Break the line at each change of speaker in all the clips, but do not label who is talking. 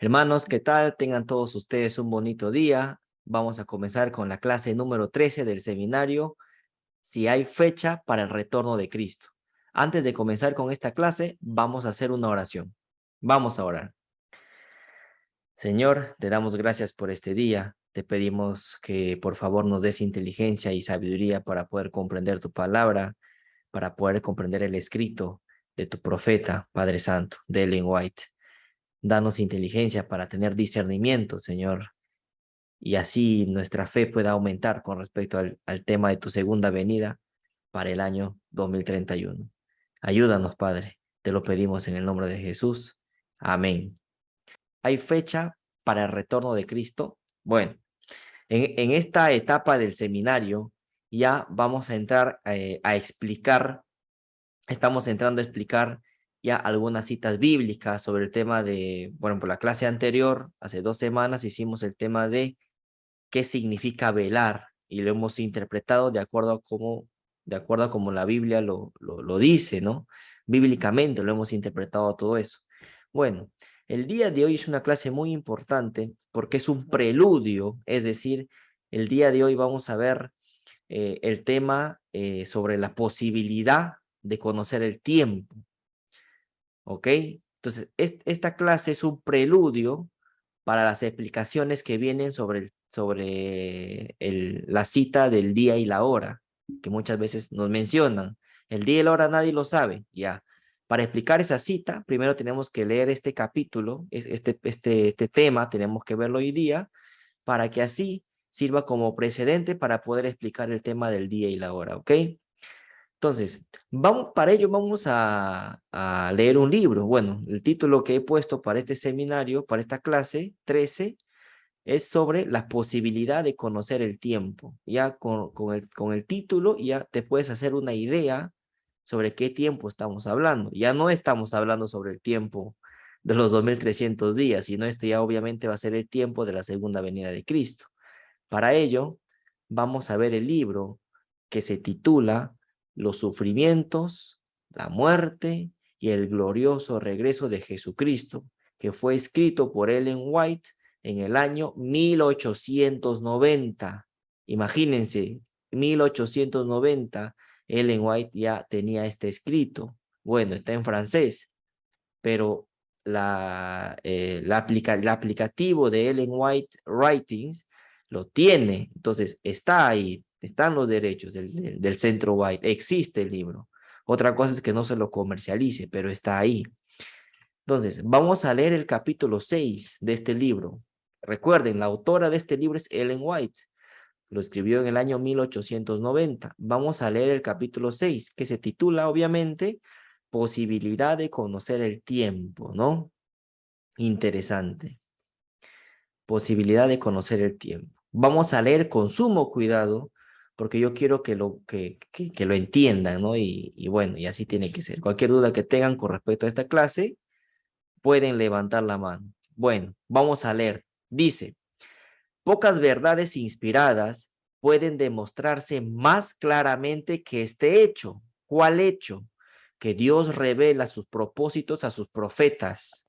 Hermanos, ¿qué tal? Tengan todos ustedes un bonito día. Vamos a comenzar con la clase número 13 del seminario, si hay fecha para el retorno de Cristo. Antes de comenzar con esta clase, vamos a hacer una oración. Vamos a orar. Señor, te damos gracias por este día. Te pedimos que por favor nos des inteligencia y sabiduría para poder comprender tu palabra, para poder comprender el escrito de tu profeta, Padre Santo, de Ellen White. Danos inteligencia para tener discernimiento, Señor, y así nuestra fe pueda aumentar con respecto al tema de tu segunda venida para el año 2031. Ayúdanos, Padre, te lo pedimos en el nombre de Jesús. Amén. ¿Hay fecha para el retorno de Cristo? Bueno, en esta etapa del seminario ya vamos a entrar a explicar, estamos entrando a explicar ya algunas citas bíblicas sobre el tema de, bueno, por la clase anterior, hace 2 semanas hicimos el tema de qué significa velar y lo hemos interpretado de acuerdo a como la Biblia lo dice, ¿no? Bíblicamente lo hemos interpretado todo eso. Bueno, el día de hoy es una clase muy importante porque es un preludio, es decir, el día de hoy vamos a ver el tema sobre la posibilidad de conocer el tiempo, ¿ok? Entonces, esta clase es un preludio para las explicaciones que vienen sobre la cita del día y la hora, que muchas veces nos mencionan. El día y la hora nadie lo sabe, ya. Para explicar esa cita, primero tenemos que leer este capítulo, este tema, tenemos que verlo hoy día, para que así sirva como precedente para poder explicar el tema del día y la hora, ¿ok? Entonces, para ello vamos a leer un libro. Bueno, el título que he puesto para este seminario, para esta clase 13, es sobre la posibilidad de conocer el tiempo. Ya con el título ya te puedes hacer una idea sobre qué tiempo estamos hablando. Ya no estamos hablando sobre el tiempo de los 2300 días, sino esto ya obviamente va a ser el tiempo de la segunda venida de Cristo. Para ello, vamos a ver el libro que se titula Los sufrimientos, la muerte y el glorioso regreso de Jesucristo, que fue escrito por Ellen White en el año 1890. Imagínense, 1890, Ellen White ya tenía este escrito. Bueno, está en francés, pero el aplicativo de Ellen White Writings lo tiene. Entonces, está ahí, están los derechos del Centro White, existe el libro. Otra cosa es que no se lo comercialice, pero está ahí. Entonces, vamos a leer el capítulo 6 de este libro. Recuerden, la autora de este libro es Ellen White. Lo escribió en el año 1890. Vamos a leer el capítulo 6, que se titula, obviamente, Posibilidad de conocer el tiempo, ¿no? Interesante. Posibilidad de conocer el tiempo. Vamos a leer con sumo cuidado, porque yo quiero que lo entiendan, ¿no? Y bueno, y así tiene que ser. Cualquier duda que tengan con respecto a esta clase, pueden levantar la mano. Bueno, vamos a leer. Dice, pocas verdades inspiradas pueden demostrarse más claramente que este hecho. ¿Cuál hecho? Que Dios revela sus propósitos a sus profetas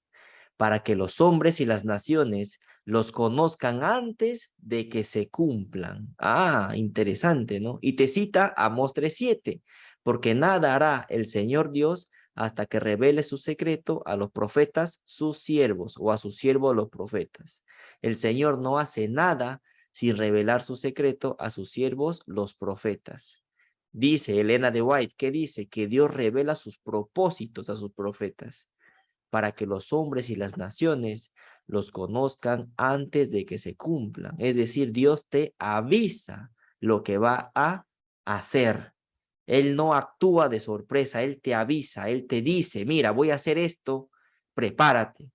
para que los hombres y las naciones los conozcan antes de que se cumplan. Ah, interesante, ¿no? Y te cita Amós 3:7, porque nada hará el Señor Dios hasta que revele su secreto a los profetas, sus siervos, o a sus siervos los profetas. El Señor no hace nada sin revelar su secreto a sus siervos, los profetas. Dice Elena de White, ¿qué dice? Que Dios revela sus propósitos a sus profetas para que los hombres y las naciones los conozcan antes de que se cumplan. Es decir, Dios te avisa lo que va a hacer. Él no actúa de sorpresa, Él te avisa, Él te dice, mira, voy a hacer esto, prepárate.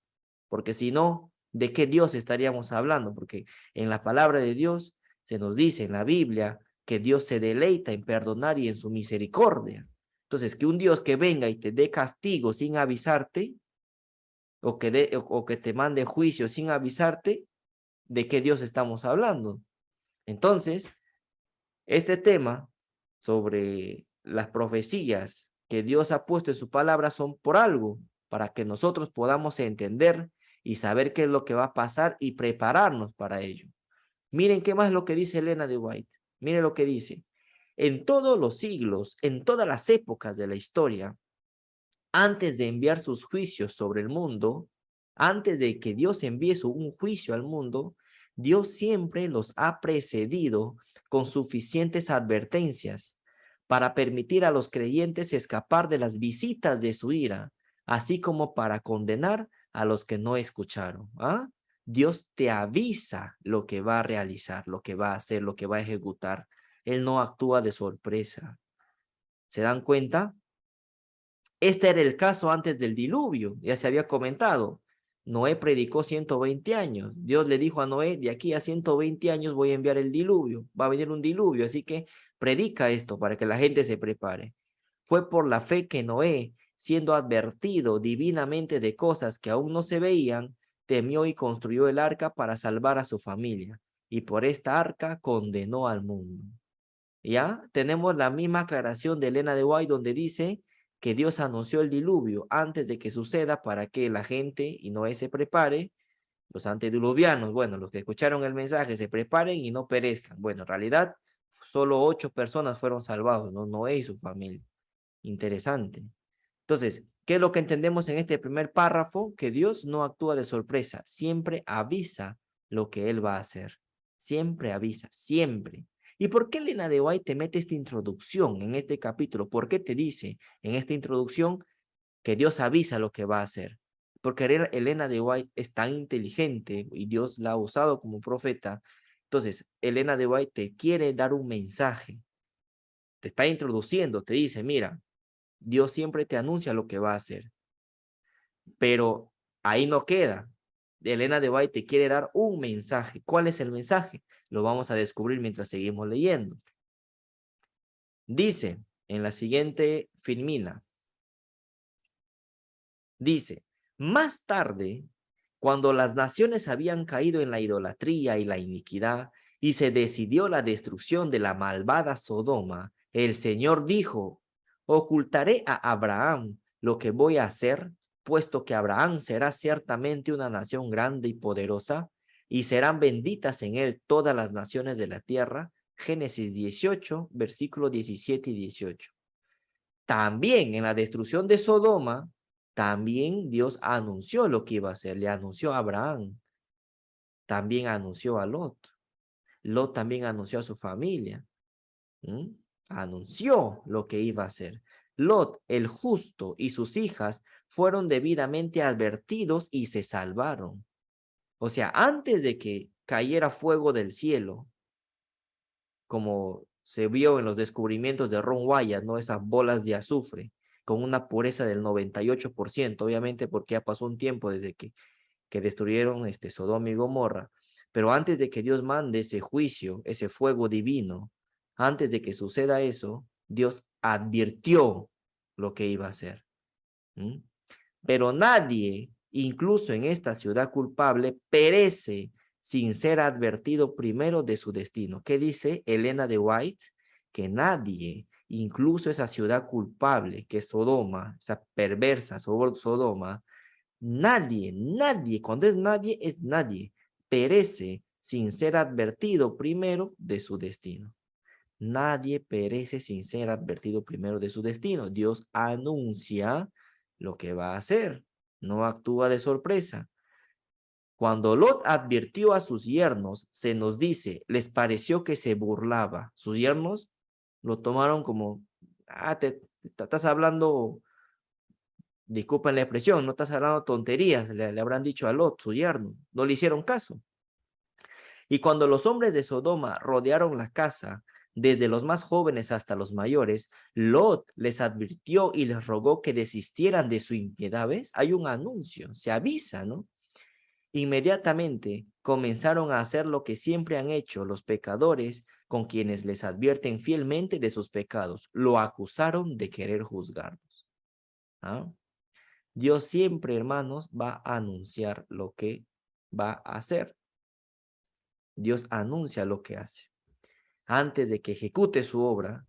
Porque si no, ¿de qué Dios estaríamos hablando? Porque en la palabra de Dios se nos dice en la Biblia que Dios se deleita en perdonar y en su misericordia. Entonces, que un Dios que venga y te dé castigo sin avisarte, o que te mande juicio sin avisarte, ¿de qué Dios estamos hablando? Entonces, este tema sobre las profecías que Dios ha puesto en su palabra son por algo, para que nosotros podamos entender y saber qué es lo que va a pasar y prepararnos para ello. Miren qué más lo que dice Elena de White. Miren lo que dice. En todos los siglos, en todas las épocas de la historia, antes de enviar sus juicios sobre el mundo, antes de que Dios envíe un juicio al mundo, Dios siempre los ha precedido con suficientes advertencias para permitir a los creyentes escapar de las visitas de su ira, así como para condenar a los que no escucharon. ¿Ah? Dios te avisa lo que va a realizar, lo que va a hacer, lo que va a ejecutar. Él no actúa de sorpresa. ¿Se dan cuenta? Este era el caso antes del diluvio, ya se había comentado. Noé predicó 120 años. Dios le dijo a Noé, de aquí a 120 años voy a enviar el diluvio. Va a venir un diluvio, así que predica esto para que la gente se prepare. Fue por la fe que Noé, siendo advertido divinamente de cosas que aún no se veían, temió y construyó el arca para salvar a su familia. Y por esta arca condenó al mundo. ¿Ya? Tenemos la misma aclaración de Elena de White donde dice que Dios anunció el diluvio antes de que suceda para que la gente y Noé se prepare, los antediluvianos, bueno, los que escucharon el mensaje se preparen y no perezcan. Bueno, en realidad solo 8 personas fueron salvados, ¿no? Noé y su familia. Interesante. Entonces, ¿qué es lo que entendemos en este primer párrafo? Que Dios no actúa de sorpresa, siempre avisa lo que Él va a hacer. Siempre avisa, siempre. ¿Y por qué Elena de White te mete esta introducción en este capítulo? ¿Por qué te dice en esta introducción que Dios avisa lo que va a hacer? Porque Elena de White es tan inteligente y Dios la ha usado como profeta. Entonces, Elena de White te quiere dar un mensaje. Te está introduciendo, te dice, mira, Dios siempre te anuncia lo que va a hacer. Pero ahí no queda. Elena de White te quiere dar un mensaje. ¿Cuál es el mensaje? Lo vamos a descubrir mientras seguimos leyendo. Dice en la siguiente filmina, dice, más tarde, cuando las naciones habían caído en la idolatría y la iniquidad, y se decidió la destrucción de la malvada Sodoma, el Señor dijo, ocultaré a Abraham lo que voy a hacer, puesto que Abraham será ciertamente una nación grande y poderosa, y serán benditas en él todas las naciones de la tierra. Génesis 18, versículos 17 y 18. También en la destrucción de Sodoma, también Dios anunció lo que iba a hacer, le anunció a Abraham, también anunció a Lot. Lot también anunció a su familia. Anunció lo que iba a hacer. Lot, el justo, y sus hijas fueron debidamente advertidos y se salvaron. O sea, antes de que cayera fuego del cielo, como se vio en los descubrimientos de Ron Wyatt, ¿no? Esas bolas de azufre con una pureza del 98%, obviamente porque ya pasó un tiempo desde que destruyeron Sodoma y Gomorra. Pero antes de que Dios mande ese juicio, ese fuego divino, antes de que suceda eso, Dios advirtió lo que iba a hacer. Pero nadie, incluso en esta ciudad culpable, perece sin ser advertido primero de su destino. ¿Qué dice Elena de White? Que nadie, incluso esa ciudad culpable, que es Sodoma, esa perversa Sodoma, nadie, cuando es nadie, perece sin ser advertido primero de su destino. Nadie perece sin ser advertido primero de su destino. Dios anuncia lo que va a hacer, no actúa de sorpresa. Cuando Lot advirtió a sus yernos, se nos dice, les pareció que se burlaba. Sus yernos lo tomaron como, te estás hablando, disculpen la expresión, no estás hablando tonterías, le habrán dicho a Lot, su yerno, no le hicieron caso. Y cuando los hombres de Sodoma rodearon la casa, desde los más jóvenes hasta los mayores, Lot les advirtió y les rogó que desistieran de su impiedad. ¿Ves? Hay un anuncio, se avisa, ¿no? Inmediatamente comenzaron a hacer lo que siempre han hecho los pecadores con quienes les advierten fielmente de sus pecados. Lo acusaron de querer juzgarlos. ¿Ah? Dios siempre, hermanos, va a anunciar lo que va a hacer. Dios anuncia lo que hace. Antes de que ejecute su obra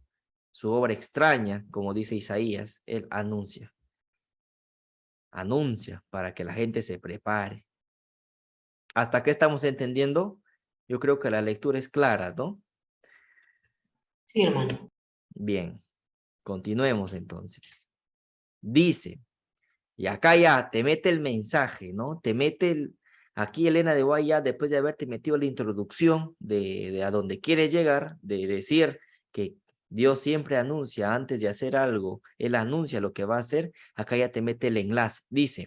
extraña, como dice Isaías, él anuncia. Anuncia para que la gente se prepare. ¿Hasta qué estamos entendiendo? Yo creo que la lectura es clara, ¿no?
Sí, hermano.
Bien, continuemos entonces. Dice, y acá ya te mete el mensaje, ¿no? Te mete aquí Elena de White ya después de haberte metido la introducción de a dónde quiere llegar, de decir que Dios siempre anuncia antes de hacer algo, Él anuncia lo que va a hacer, acá ya te mete el enlace. Dice,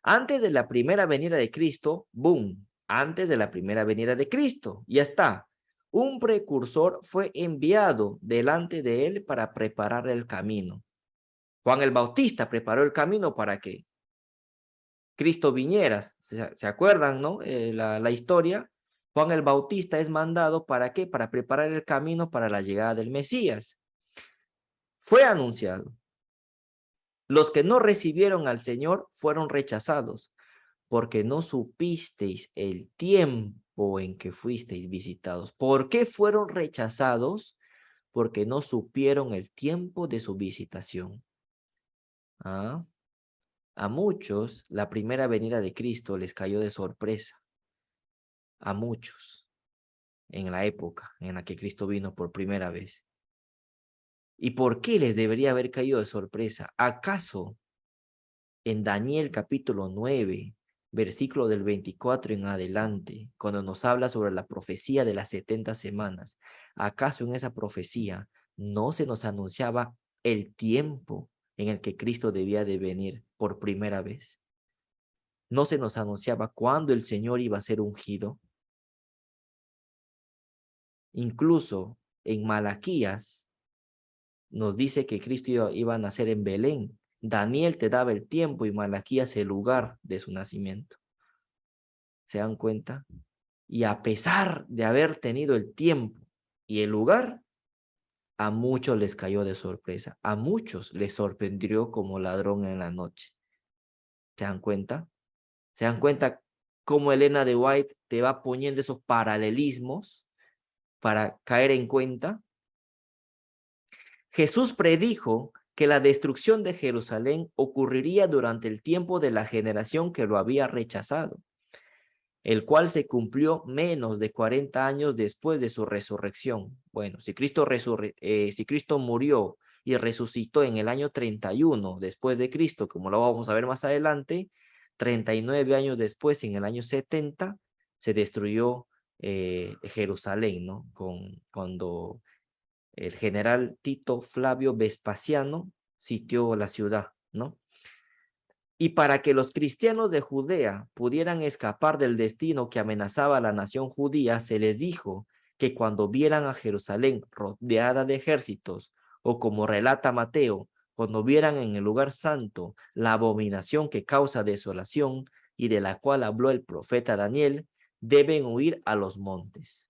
antes de la primera venida de Cristo, boom, antes de la primera venida de Cristo, ya está. Un precursor fue enviado delante de él para preparar el camino. Juan el Bautista preparó el camino para que Cristo viniera. ¿Se acuerdan, no? La historia. Juan el Bautista es mandado ¿para qué? Para preparar el camino para la llegada del Mesías. Fue anunciado. Los que no recibieron al Señor fueron rechazados, porque no supisteis el tiempo en que fuisteis visitados. ¿Por qué fueron rechazados? Porque no supieron el tiempo de su visitación. ¿Ah? A muchos, la primera venida de Cristo les cayó de sorpresa. A muchos, en la época en la que Cristo vino por primera vez. ¿Y por qué les debería haber caído de sorpresa? ¿Acaso en Daniel capítulo 9, versículo del 24 en adelante, cuando nos habla sobre la profecía de las 70 semanas, acaso en esa profecía no se nos anunciaba el tiempo en el que Cristo debía de venir por primera vez? ¿No se nos anunciaba cuándo el Señor iba a ser ungido? Incluso en Malaquías nos dice que Cristo iba a nacer en Belén. Daniel te daba el tiempo y Malaquías el lugar de su nacimiento. ¿Se dan cuenta? Y a pesar de haber tenido el tiempo y el lugar, a muchos les cayó de sorpresa. A muchos les sorprendió como ladrón en la noche. ¿Se dan cuenta? ¿Se dan cuenta cómo Elena de White te va poniendo esos paralelismos para caer en cuenta? Jesús predijo que la destrucción de Jerusalén ocurriría durante el tiempo de la generación que lo había rechazado, el cual se cumplió menos de 40 años después de su resurrección. Bueno, si Cristo murió y resucitó en el año 31 después de Cristo, como lo vamos a ver más adelante, 39 años después, en el año 70, se destruyó Jerusalén, ¿no? Cuando el general Tito Flavio Vespasiano sitió la ciudad, ¿no? Y para que los cristianos de Judea pudieran escapar del destino que amenazaba a la nación judía, se les dijo que cuando vieran a Jerusalén rodeada de ejércitos, o como relata Mateo, cuando vieran en el lugar santo la abominación que causa desolación y de la cual habló el profeta Daniel, deben huir a los montes.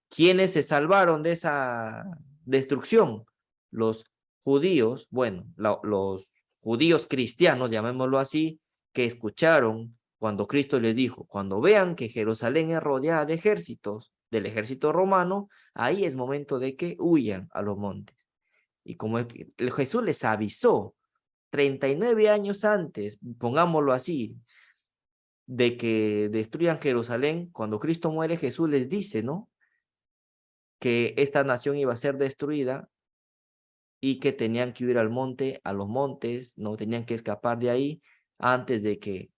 ¿Quiénes se salvaron de esa destrucción? Los judíos, bueno, los judíos cristianos, llamémoslo así, que escucharon cuando Cristo les dijo, cuando vean que Jerusalén es rodeada de ejércitos, del ejército romano, ahí es momento de que huyan a los montes. Y como Jesús les avisó 39 años antes, pongámoslo así, de que destruyan Jerusalén, cuando Cristo muere, Jesús les dice, ¿no? Que esta nación iba a ser destruida y que tenían que huir al monte, a los montes, no tenían que escapar de ahí antes de que,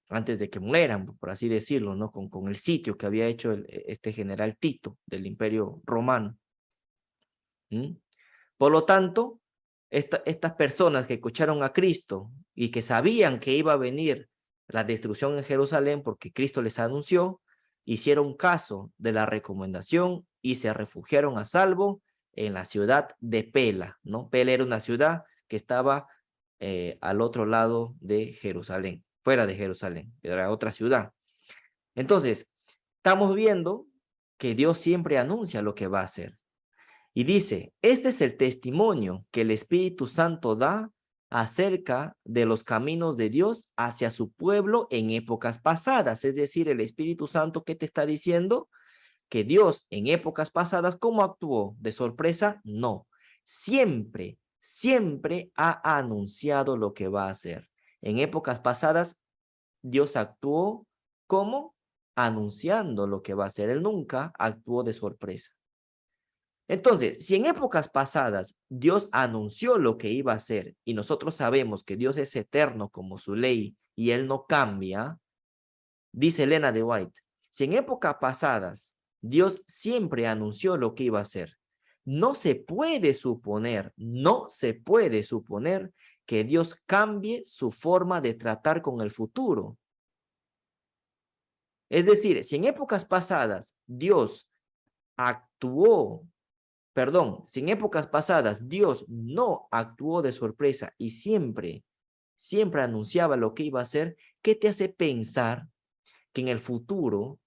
antes de que mueran, por así decirlo, ¿no? Con el sitio que había hecho este general Tito del Imperio Romano. ¿Mm? Por lo tanto, estas personas que escucharon a Cristo y que sabían que iba a venir la destrucción en Jerusalén porque Cristo les anunció, hicieron caso de la recomendación y se refugiaron a salvo en la ciudad de Pela, ¿no? Pela era una ciudad que estaba al otro lado de Jerusalén, fuera de Jerusalén, era otra ciudad. Entonces, estamos viendo que Dios siempre anuncia lo que va a hacer. Y dice, este es el testimonio que el Espíritu Santo da acerca de los caminos de Dios hacia su pueblo en épocas pasadas. Es decir, el Espíritu Santo, ¿qué te está diciendo? Que Dios en épocas pasadas, ¿cómo actuó? ¿De sorpresa? No. Siempre, siempre ha anunciado lo que va a hacer. En épocas pasadas Dios actuó como anunciando lo que va a ser. Él nunca actuó de sorpresa. Entonces, si en épocas pasadas Dios anunció lo que iba a hacer y nosotros sabemos que Dios es eterno como su ley y Él no cambia, dice Elena de White, si en épocas pasadas Dios siempre anunció lo que iba a hacer, no se puede suponer que Dios cambie su forma de tratar con el futuro. Es decir, si en épocas pasadas Dios si en épocas pasadas Dios no actuó de sorpresa y siempre anunciaba lo que iba a hacer, ¿qué te hace pensar que en el futuro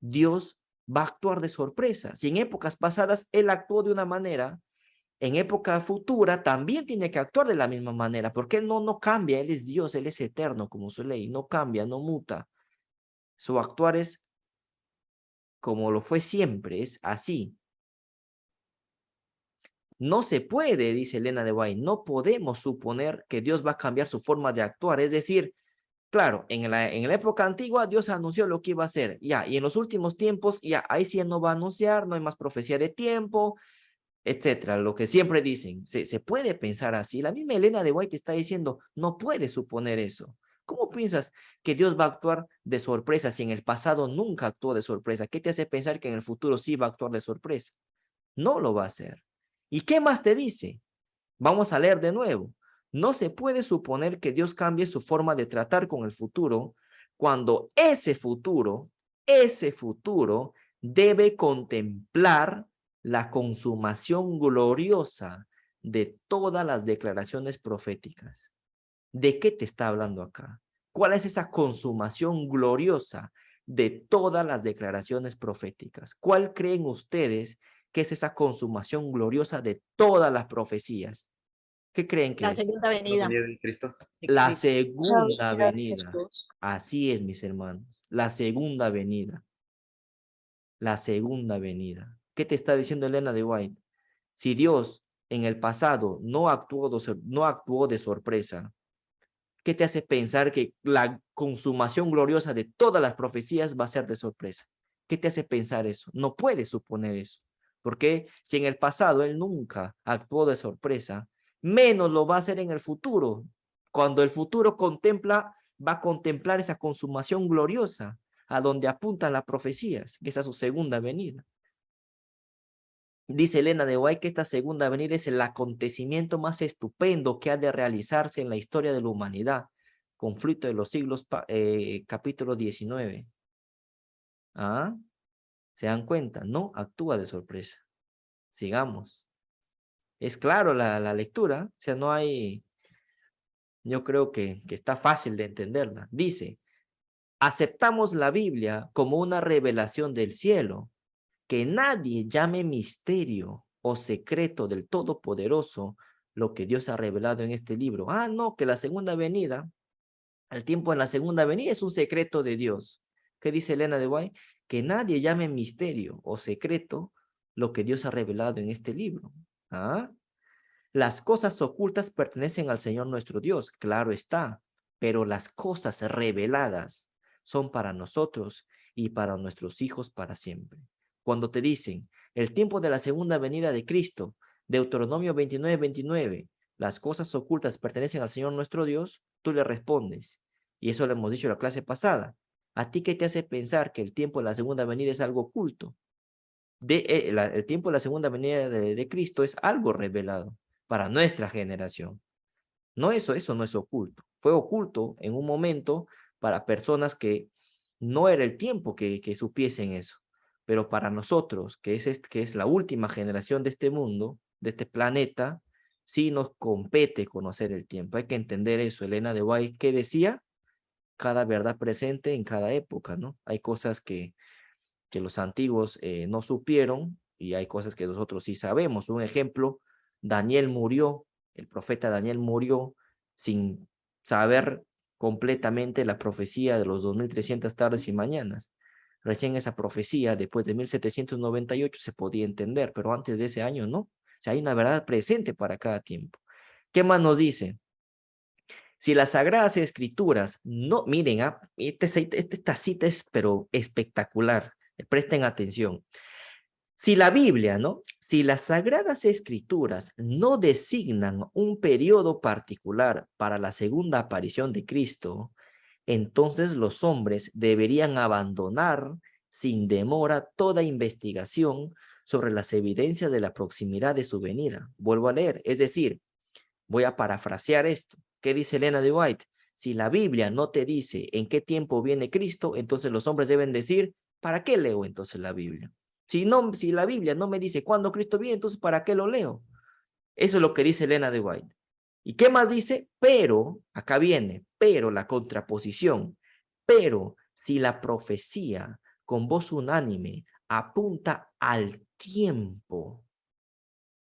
Dios va a actuar de sorpresa? Si en épocas pasadas Él actuó de una manera, en época futura también tiene que actuar de la misma manera, porque Él no cambia, Él es Dios, Él es eterno como su ley, no cambia, no muta. Su actuar es como lo fue siempre, es así. No se puede, dice Elena de White, no podemos suponer que Dios va a cambiar su forma de actuar. Es decir, claro, en la época antigua Dios anunció lo que iba a hacer, ya, y en los últimos tiempos, ya, ahí sí no va a anunciar, no hay más profecía de tiempo, etcétera, lo que siempre dicen. Se puede pensar así. La misma Elena de White está diciendo, no puede suponer eso. ¿Cómo piensas que Dios va a actuar de sorpresa si en el pasado nunca actuó de sorpresa? ¿Qué te hace pensar que en el futuro sí va a actuar de sorpresa? No lo va a hacer. ¿Y qué más te dice? Vamos a leer de nuevo. No se puede suponer que Dios cambie su forma de tratar con el futuro cuando ese futuro debe contemplar la consumación gloriosa de todas las declaraciones proféticas. ¿De qué te está hablando acá? ¿Cuál es esa consumación gloriosa de todas las declaraciones proféticas? ¿Cuál creen ustedes que es esa consumación gloriosa de todas las profecías? ¿Qué creen que
La
es?
segunda
La
venida
venida de Cristo.
de
La
Cristo.
segunda
venida de
venida.
Jesús.
Así es, mis hermanos. La segunda venida. La segunda venida. ¿Qué te está diciendo Elena de White? Si Dios en el pasado no actuó de sorpresa, ¿qué te hace pensar que la consumación gloriosa de todas las profecías va a ser de sorpresa? ¿Qué te hace pensar eso? No puedes suponer eso. Porque si en el pasado Él nunca actuó de sorpresa, menos lo va a hacer en el futuro. Cuando el futuro va a contemplar esa consumación gloriosa a donde apuntan las profecías, que esa es su segunda venida. Dice Elena de White que esta segunda venida es el acontecimiento más estupendo que ha de realizarse en la historia de la humanidad. Conflicto de los siglos, capítulo 19. ¿Ah? ¿Se dan cuenta? No actúa de sorpresa. Sigamos. Es claro la lectura, o sea, no hay, yo creo que está fácil de entenderla. Dice, aceptamos la Biblia como una revelación del cielo, que nadie llame misterio o secreto del Todopoderoso lo que Dios ha revelado en este libro. Ah, no, que la segunda venida, el tiempo en la segunda venida es un secreto de Dios. ¿Qué dice Elena de White? Que nadie llame misterio o secreto lo que Dios ha revelado en este libro. ¿Ah? Las cosas ocultas pertenecen al Señor nuestro Dios, claro está, pero las cosas reveladas son para nosotros y para nuestros hijos para siempre. Cuando te dicen, el tiempo de la segunda venida de Cristo, Deuteronomio 29:29, las cosas ocultas pertenecen al Señor nuestro Dios, tú le respondes, y eso lo hemos dicho en la clase pasada, ¿a ti qué te hace pensar que el tiempo de la segunda venida es algo oculto? El tiempo de la segunda venida de Cristo es algo revelado para nuestra generación. No, eso no es oculto. Fue oculto en un momento para personas que no era el tiempo que supiesen eso. Pero para nosotros, que es la última generación de este mundo, de este planeta, sí nos compete conocer el tiempo. Hay que entender eso. Elena de White, ¿qué decía? Cada verdad presente en cada época, ¿no? Hay cosas que los antiguos no supieron y hay cosas que nosotros sí sabemos. Un ejemplo, Daniel murió, el profeta Daniel murió sin saber completamente la profecía de los 2300 tardes y mañanas. Recién esa profecía, después de 1798, se podía entender, pero antes de ese año no. O sea, hay una verdad presente para cada tiempo. ¿Qué más nos dice? Si las Sagradas Escrituras no, miren, esta cita es pero espectacular, presten atención. Si la Biblia, ¿no? Si las Sagradas Escrituras no designan un periodo particular para la segunda aparición de Cristo, entonces los hombres deberían abandonar sin demora toda investigación sobre las evidencias de la proximidad de su venida. Vuelvo a leer, es decir, voy a parafrasear esto. ¿Qué dice Elena de White? Si la Biblia no te dice en qué tiempo viene Cristo, entonces los hombres deben decir, ¿para qué leo entonces la Biblia? Si la Biblia no me dice cuándo Cristo viene, entonces ¿para qué lo leo? Eso es lo que dice Elena de White. ¿Y qué más dice? Pero, acá viene, pero la contraposición, pero si la profecía con voz unánime apunta al tiempo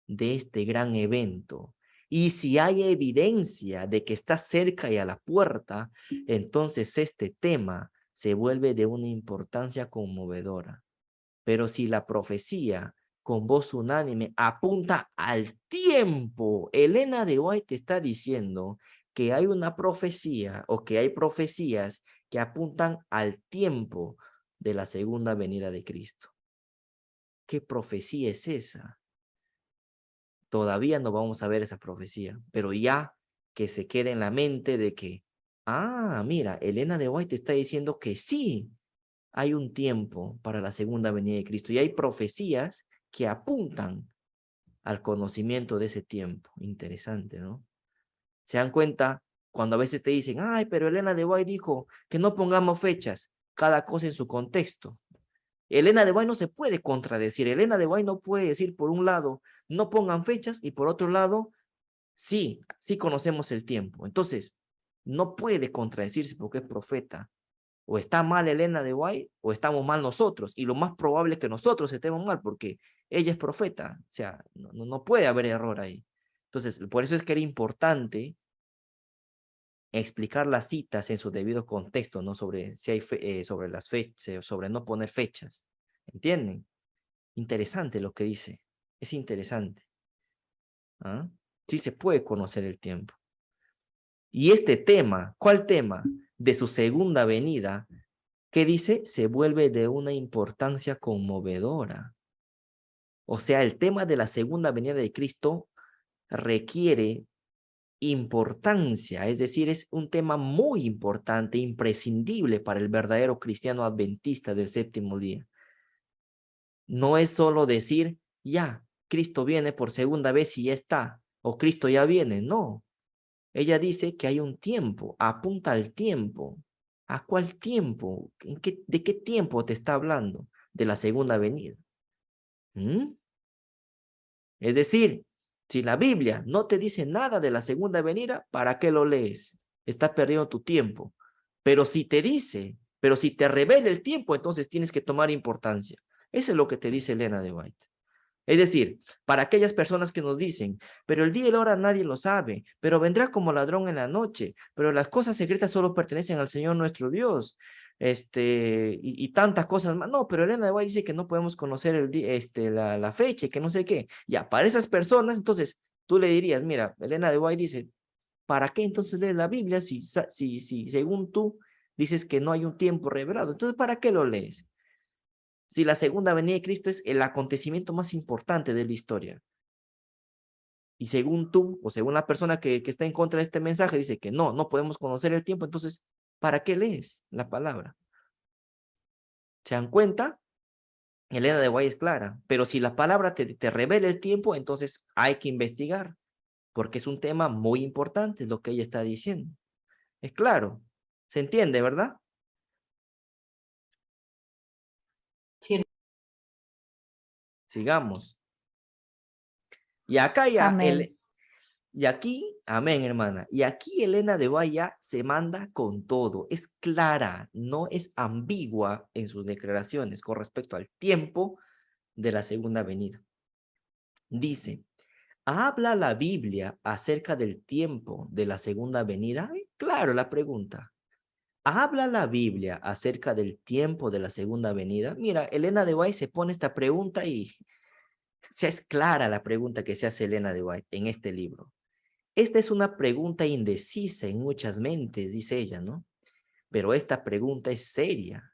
de este gran evento, y si hay evidencia de que está cerca y a la puerta, entonces este tema se vuelve de una importancia conmovedora. Pero si la profecía con voz unánime apunta al tiempo, Elena de White está diciendo que hay una profecía o que hay profecías que apuntan al tiempo de la segunda venida de Cristo. ¿Qué profecía es esa? Todavía no vamos a ver esa profecía, pero ya que se quede en la mente de que, mira, Elena de White está diciendo que sí, hay un tiempo para la segunda venida de Cristo y hay profecías que apuntan al conocimiento de ese tiempo. Interesante, ¿no? ¿Se dan cuenta? Cuando a veces te dicen, pero Elena de White dijo que no pongamos fechas, cada cosa en su contexto. Elena de White no se puede contradecir. Elena de White no puede decir, por un lado, no pongan fechas y por otro lado, sí conocemos el tiempo. Entonces, no puede contradecirse porque es profeta. O está mal Elena de White o estamos mal nosotros. Y lo más probable es que nosotros estemos mal porque ella es profeta. O sea, no puede haber error ahí. Entonces, por eso es que era importante explicar las citas en su debido contexto, ¿no? Sobre si hay sobre las fechas, sobre no poner fechas. ¿Entienden? Interesante lo que dice. Es interesante. ¿Ah? Sí se puede conocer el tiempo. Y este tema, ¿cuál tema? De su segunda venida, ¿qué dice? Se vuelve de una importancia conmovedora. O sea, el tema de la segunda venida de Cristo requiere importancia, es decir, es un tema muy importante, imprescindible para el verdadero cristiano adventista del séptimo día. No es solo decir, ya, Cristo viene por segunda vez y ya está, o Cristo ya viene, no. Ella dice que hay un tiempo, apunta al tiempo. ¿A cuál tiempo? ¿De qué tiempo te está hablando? De la segunda venida. Es decir, si la Biblia no te dice nada de la segunda venida, ¿para qué lo lees? Estás perdiendo tu tiempo. Pero si te revela el tiempo, entonces tienes que tomar importancia. Eso es lo que te dice Elena de White. Es decir, para aquellas personas que nos dicen, pero el día y la hora nadie lo sabe, pero vendrá como ladrón en la noche, pero las cosas secretas solo pertenecen al Señor nuestro Dios, y tantas cosas más. No, pero Elena de White dice que no podemos conocer la fecha y que no sé qué. Ya, para esas personas, entonces, tú le dirías, mira, Elena de White dice, ¿para qué entonces lees la Biblia si según tú dices que no hay un tiempo revelado? Entonces, ¿para qué lo lees? Si la segunda venida de Cristo es el acontecimiento más importante de la historia. Y según tú, o según la persona que está en contra de este mensaje, dice que no podemos conocer el tiempo, entonces, ¿para qué lees la palabra? ¿Se dan cuenta? Elena de White es clara, pero si la palabra te revela el tiempo, entonces hay que investigar, porque es un tema muy importante lo que ella está diciendo. Es claro, se entiende, ¿verdad?
Sí.
Sigamos. Y acá ya,
Amén.
y aquí, amén, hermana, y aquí Elena de White ya se manda con todo, es clara, no es ambigua en sus declaraciones con respecto al tiempo de la segunda venida. Dice, ¿habla la Biblia acerca del tiempo de la segunda venida? Claro, la pregunta. ¿Habla la Biblia acerca del tiempo de la segunda venida? Mira, Elena de White se pone esta pregunta y es clara la pregunta que se hace Elena de White en este libro. Esta es una pregunta indecisa en muchas mentes, dice ella, ¿no? Pero esta pregunta es seria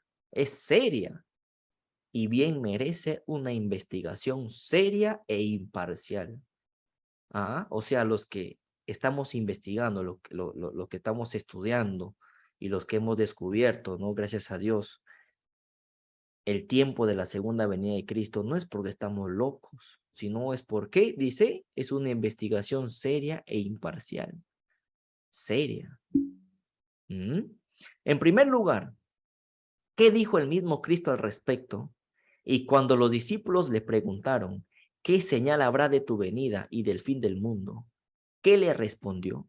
y bien merece una investigación seria e imparcial. O sea, los que estamos investigando, lo que estamos estudiando y los que hemos descubierto, ¿no? Gracias a Dios, el tiempo de la segunda venida de Cristo no es porque estamos locos, sino es porque, dice, es una investigación seria e imparcial. Seria. En primer lugar, ¿qué dijo el mismo Cristo al respecto? Y cuando los discípulos le preguntaron, ¿qué señal habrá de tu venida y del fin del mundo? ¿Qué le respondió?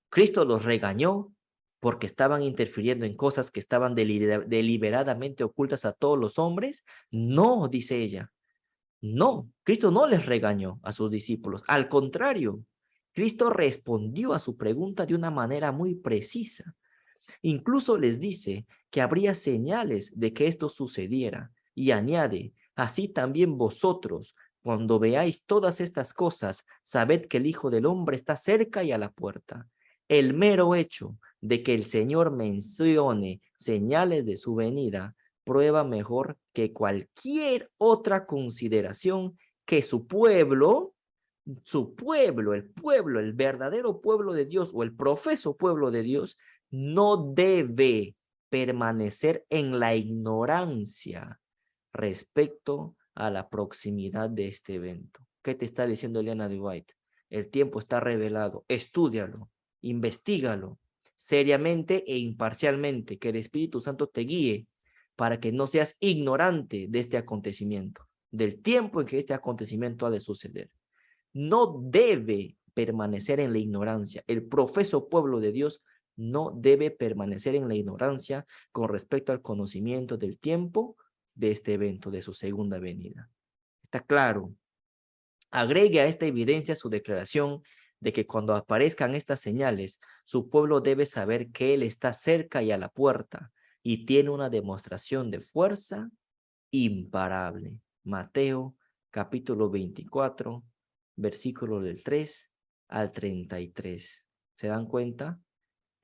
¿Cristo los regañó porque estaban interfiriendo en cosas que estaban deliberadamente ocultas a todos los hombres? No, dice ella. No, Cristo no les regañó a sus discípulos. Al contrario, Cristo respondió a su pregunta de una manera muy precisa. Incluso les dice que habría señales de que esto sucediera y añade, así también vosotros, cuando veáis todas estas cosas, sabed que el Hijo del Hombre está cerca y a la puerta. El mero hecho de que el Señor mencione señales de su venida prueba mejor que cualquier otra consideración que su pueblo, el verdadero pueblo de Dios o el profeso pueblo de Dios, no debe permanecer en la ignorancia respecto a la proximidad de este evento. ¿Qué te está diciendo Elena de White? El tiempo está revelado. Estúdialo, investígalo seriamente e imparcialmente. Que el Espíritu Santo te guíe para que no seas ignorante de este acontecimiento, del tiempo en que este acontecimiento ha de suceder. No debe permanecer en la ignorancia. El profeso pueblo de Dios no debe permanecer en la ignorancia con respecto al conocimiento del tiempo de este evento, de su segunda venida. ¿Está claro? Agregue a esta evidencia su declaración de que cuando aparezcan estas señales, su pueblo debe saber que Él está cerca y a la puerta y tiene una demostración de fuerza imparable. Mateo capítulo 24, versículo del 3 al 33. ¿Se dan cuenta?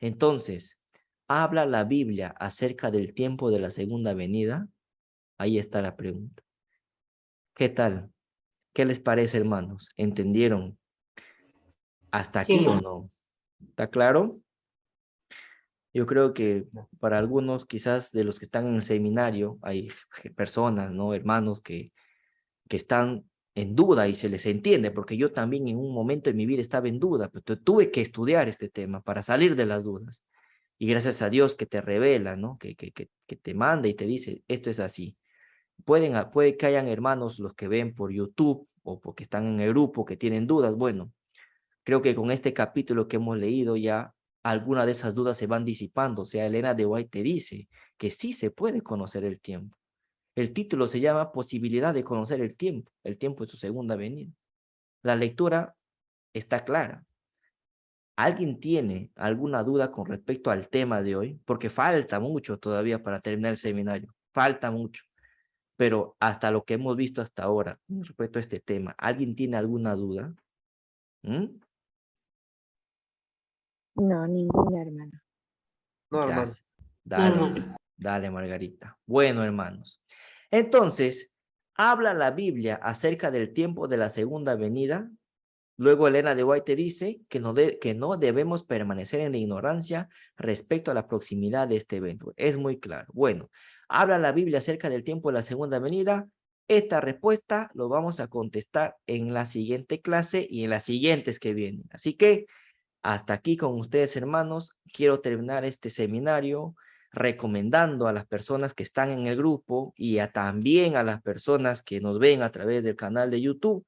Entonces, ¿habla la Biblia acerca del tiempo de la segunda venida? Ahí está la pregunta. ¿Qué tal? ¿Qué les parece, hermanos? ¿Entendieron hasta
Sí,
aquí o
hermano.
no? ¿Está claro? Yo creo que para algunos, quizás de los que están en el seminario, hay personas, ¿no? Hermanos que están en duda y se les entiende, porque yo también en un momento de mi vida estaba en duda, pero tuve que estudiar este tema para salir de las dudas. Y gracias a Dios que te revela, ¿no? Que te manda y te dice, esto es así. Puede que hayan hermanos los que ven por YouTube o porque están en el grupo que tienen dudas. Bueno, creo que con este capítulo que hemos leído ya algunas de esas dudas se van disipando. O sea, Elena de White te dice que sí se puede conocer el tiempo. El título se llama Posibilidad de conocer el tiempo de su segunda venida. La lectura está clara. ¿Alguien tiene alguna duda con respecto al tema de hoy? Porque falta mucho todavía para terminar el seminario. Falta mucho. Pero hasta lo que hemos visto hasta ahora con respecto a este tema, ¿alguien tiene alguna duda? ¿Mm?
No, ninguna, hermano.
No, hermano.
Gracias.
No,
Dale,
hermano.
dale, Margarita. Bueno, hermanos. Entonces, ¿habla la Biblia acerca del tiempo de la segunda venida? Luego Elena de White dice que no debemos permanecer en la ignorancia respecto a la proximidad de este evento. Es muy claro. Bueno, ¿habla la Biblia acerca del tiempo de la segunda venida? Esta respuesta lo vamos a contestar en la siguiente clase y en las siguientes que vienen. Así que hasta aquí con ustedes, hermanos. Quiero terminar este seminario recomendando a las personas que están en el grupo y también a las personas que nos ven a través del canal de YouTube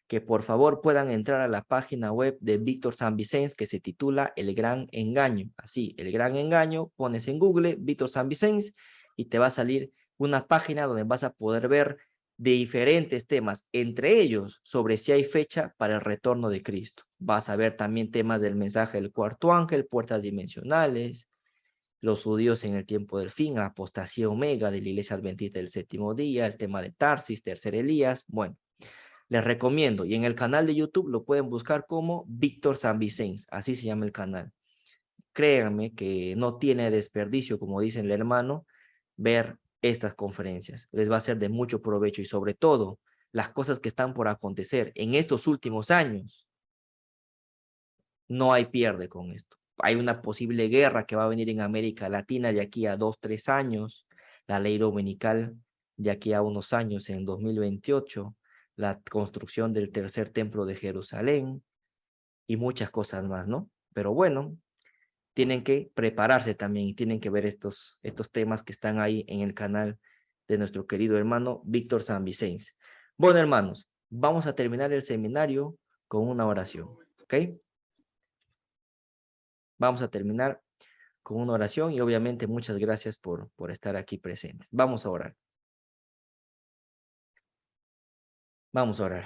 que por favor puedan entrar a la página web de Víctor San Vicens que se titula El Gran Engaño. Así, El Gran Engaño, pones en Google Víctor San Vicens y te va a salir una página donde vas a poder ver de diferentes temas, entre ellos sobre si hay fecha para el retorno de Cristo. Vas a ver también temas del mensaje del cuarto ángel, puertas dimensionales, los judíos en el tiempo del fin, la apostasía omega de la iglesia adventista del séptimo día, el tema de Tarsis, tercer Elías. Bueno, Les recomiendo, y en el canal de YouTube lo pueden buscar como Víctor San Vicens, así se llama el canal. Créanme que no tiene desperdicio, como dice el hermano, ver estas conferencias. Les va a ser de mucho provecho y sobre todo las cosas que están por acontecer en estos últimos años. No hay pierde con esto. Hay una posible guerra que va a venir en América Latina de aquí a 2, 3 años, la ley dominical de aquí a unos años, en 2028, la construcción del tercer templo de Jerusalén y muchas cosas más, ¿no? Pero bueno, tienen que prepararse también y tienen que ver estos temas que están ahí en el canal de nuestro querido hermano Víctor San Vicens. Bueno, hermanos, vamos a terminar el seminario con una oración, ¿ok? Vamos a terminar con una oración y obviamente muchas gracias por estar aquí presentes. Vamos a orar. Vamos a orar.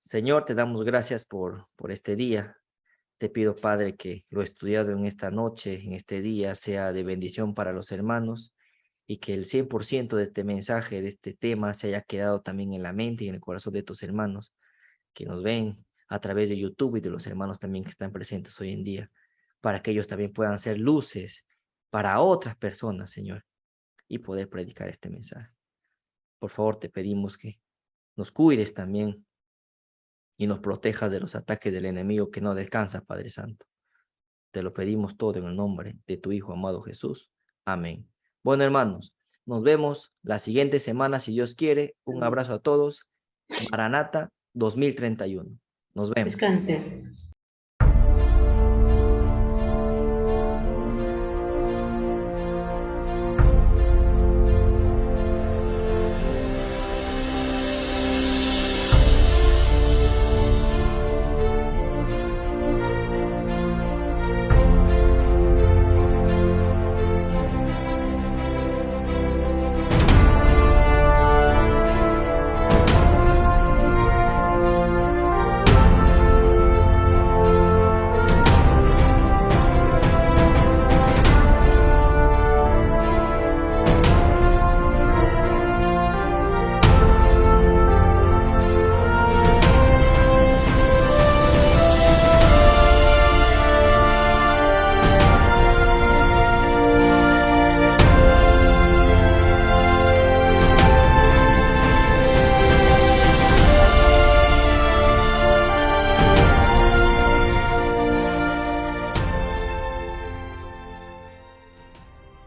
Señor, te damos gracias por este día. Te pido, Padre, que lo estudiado en esta noche, en este día, sea de bendición para los hermanos y que el 100% de este mensaje, de este tema, se haya quedado también en la mente y en el corazón de tus hermanos que nos ven a través de YouTube y de los hermanos también que están presentes hoy en día, para que ellos también puedan ser luces para otras personas, Señor, y poder predicar este mensaje. Por favor, te pedimos que nos cuides también y nos protejas de los ataques del enemigo que no descansa, Padre Santo. Te lo pedimos todo en el nombre de tu Hijo amado Jesús. Amén. Bueno, hermanos, nos vemos la siguiente semana, si Dios quiere. Un abrazo a todos. Maranata 2031. Nos vemos.
Descansen.